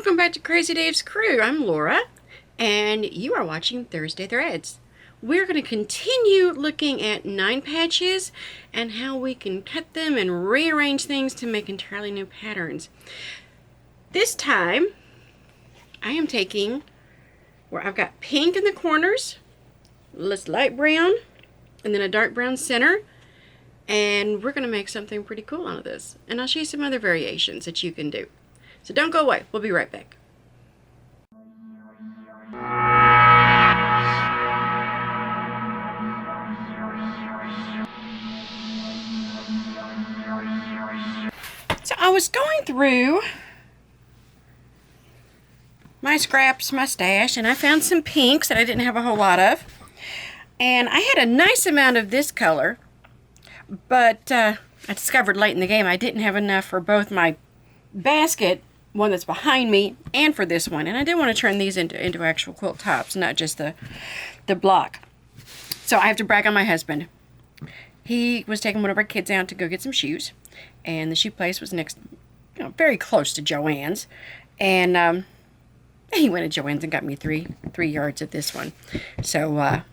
Welcome back to Crazy Dave's Crew. I'm Laura, and you are watching Thursday Threads. We're going to continue looking at 9 patches and how we can cut them and rearrange things to make entirely new patterns. This time, I am taking where I've got pink in the corners, this light brown, and then a dark brown center, and we're going to make something pretty cool out of this. And I'll show you some other variations that you can do. So don't go away. We'll be right back. So I was going through my scraps, my stash, and I found some pinks that I didn't have a whole lot of. And I had a nice amount of this color, but I discovered late in the game I didn't have enough for both my basket, one that's behind me, and for this one. And I did want to turn these into actual quilt tops, not just the block. So I have to brag on my husband. He was taking one of our kids out to go get some shoes, and the shoe place was next, very close to Joann's. And he went to Joann's and got me three yards of this one. So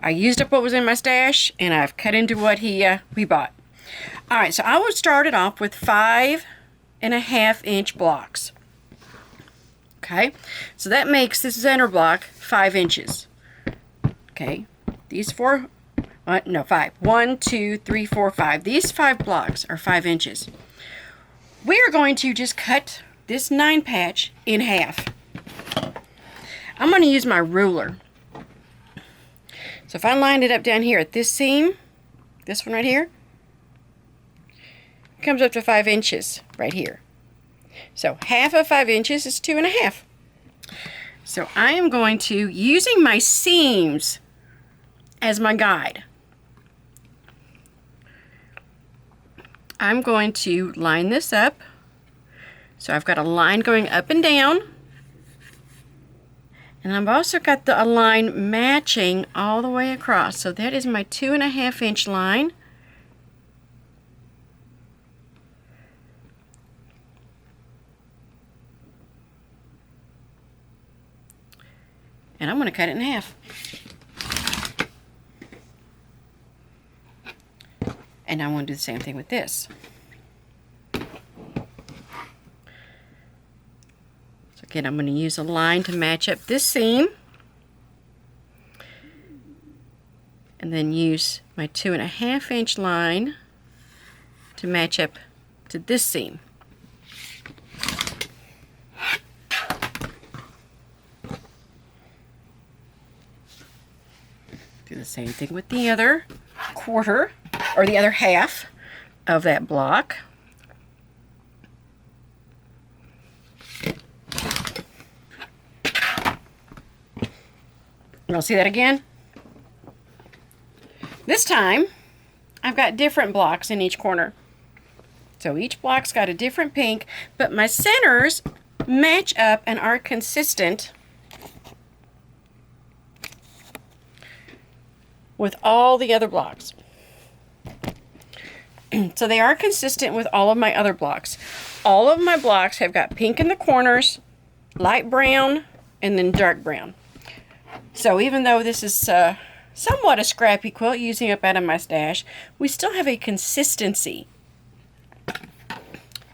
I used up what was in my stash, and I've cut into what we bought. All right, so I would start it off with 5.5-inch blocks. Okay, so that makes this center block 5 inches. Okay, these 5. 1, 2, 3, 4, 5. These 5 blocks are 5 inches. We are going to just cut this 9 patch in half. I'm going to use my ruler. So if I lined it up down here at this seam, this one right here, it comes up to 5 inches right here. So half of 5 inches is 2.5. So I am going to, using my seams as my guide, I'm going to line this up. So I've got a line going up and down. And I've also got a line matching all the way across. So that is my 2.5-inch line. And I'm going to cut it in half. And I want to do the same thing with this. So again, I'm going to use a line to match up this seam. And then use my 2.5-inch line to match up to this seam. Do the same thing with the other quarter, or the other half of that block. And I'll see that again. This time, I've got different blocks in each corner. So each block's got a different pink, but my centers match up and are consistent with all the other blocks. So they are consistent with all of my other blocks. All of my blocks have got pink in the corners, light brown, and then dark brown. So even though this is somewhat a scrappy quilt using up out of my stash, we still have a consistency.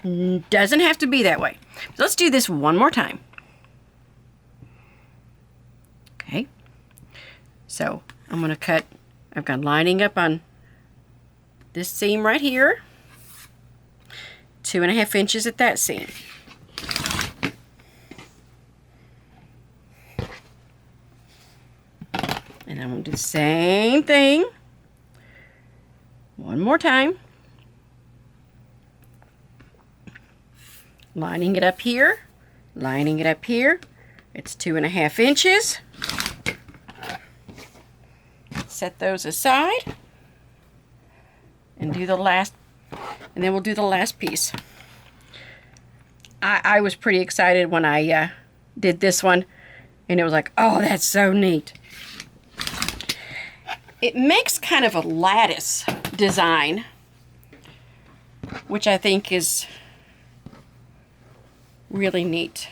Doesn't have to be that way. So let's do this one more time. Okay. So I'm going to cut, I've got lining up on this seam right here, 2.5 inches at that seam. And I'm going to do the same thing one more time. Lining it up here, lining it up here. It's 2.5 inches. Set those aside. And do the last, and then we'll do the last piece. I was pretty excited when I did this one, and it was like, oh, that's so neat. It makes kind of a lattice design, which I think is really neat.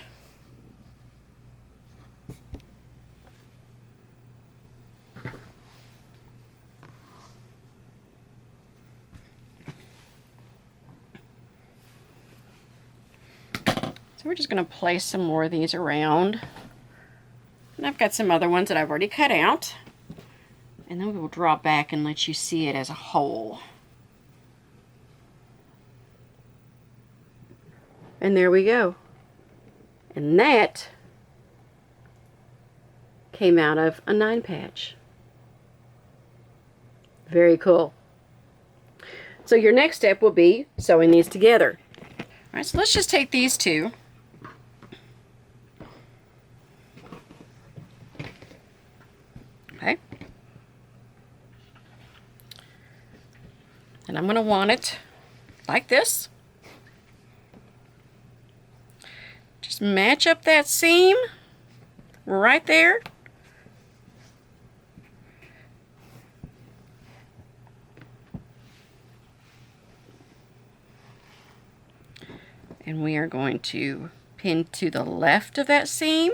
So we're just going to place some more of these around. And I've got some other ones that I've already cut out. And then we will draw back and let you see it as a whole. And there we go. And that came out of a 9-patch. Very cool. So your next step will be sewing these together. All right, so let's just take these two. Okay. And I'm going to want it like this. Just match up that seam right there. And we are going to pin to the left of that seam.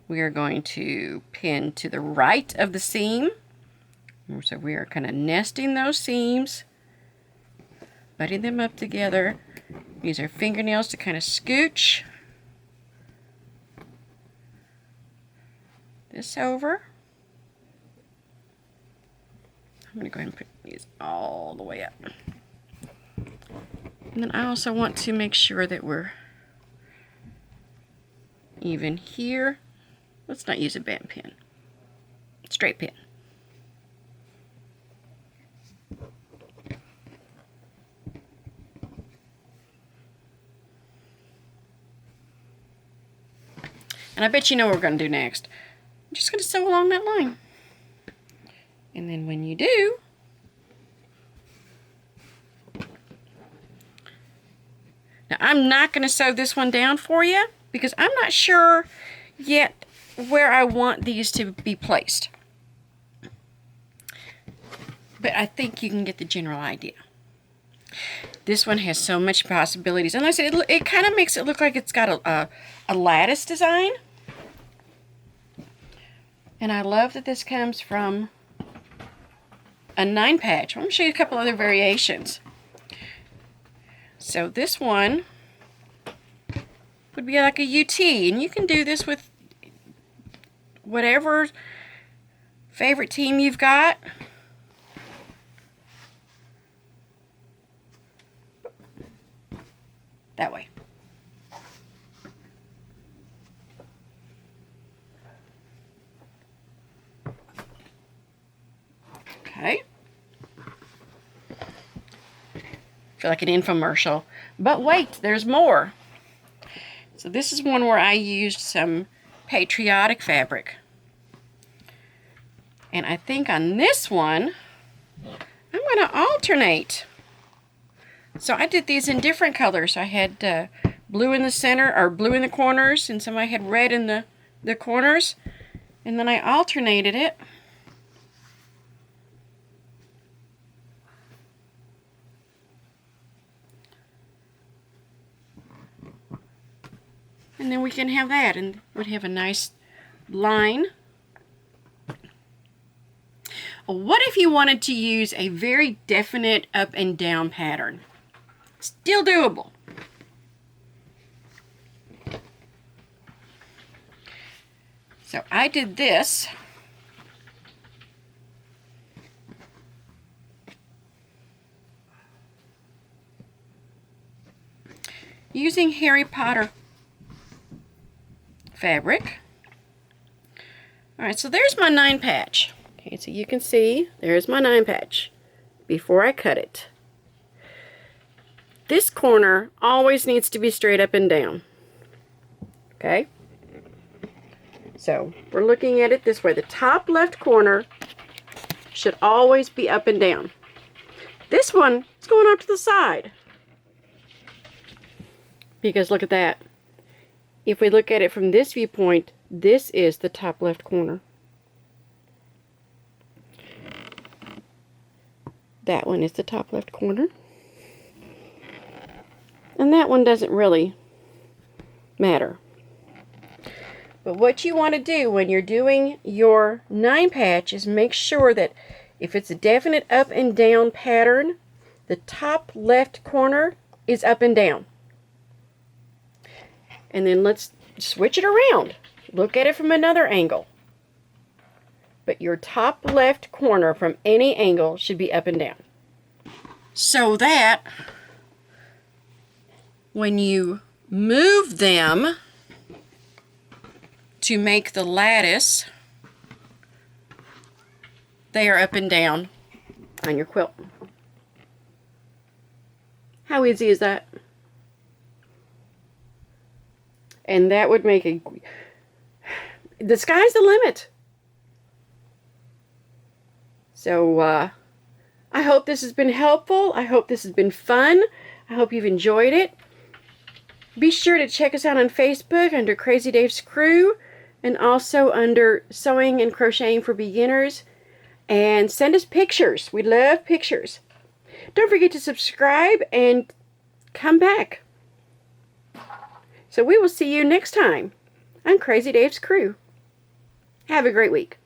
We are going to pin to the right of the seam. So we are kind of nesting those seams, butting them up together. Use our fingernails to kind of scooch this over. I'm going to go ahead and put these all the way up. And then I also want to make sure that we're even here. Let's not use a bent pin. Straight pin. And I bet you know what we're going to do next. I'm just going to sew along that line. And then when you do, now I'm not going to sew this one down for you because I'm not sure yet where I want these to be placed. But I think you can get the general idea. This one has so much possibilities. And like I said, it kind of makes it look like it's got a lattice design. And I love that this comes from a 9-patch. I'm going to show you a couple other variations. So this one would be like a UT. And you can do this with whatever favorite team you've got. That way. Okay. Feel like an infomercial. But wait, there's more. So this is one where I used some patriotic fabric. And I think on this one, I'm going to alternate. So I did these in different colors. I had blue in the center, or blue in the corners, and some I had red in the corners. And then I alternated it. And then we can have that, and we'd have a nice line. What if you wanted to use a very definite up and down pattern? Still doable. So I did this. Using Harry Potter fabric. Alright, so there's my 9-patch. Okay, so you can see, there's my 9-patch before I cut it. This corner always needs to be straight up and down. Okay? So, we're looking at it this way. The top left corner should always be up and down. This one is going off to the side. Because look at that. If we look at it from this viewpoint, this is the top left corner. That one is the top left corner. And that one doesn't really matter. But what you want to do when you're doing your 9-patch is make sure that if it's a definite up and down pattern, the top left corner is up and down. And then let's switch it around. Look at it from another angle. But your top left corner from any angle should be up and down. So that when you move them to make the lattice, they are up and down on your quilt. How easy is that? And that would make the sky's the limit. So I hope this has been helpful. I hope this has been fun. I hope you've enjoyed it. Be sure to check us out on Facebook under Crazy Dave's Crew, and also under Sewing and Crocheting for Beginners. And send us pictures. We love pictures. Don't forget to subscribe and come back. So we will see you next time on Crazy Dave's Crew. Have a great week.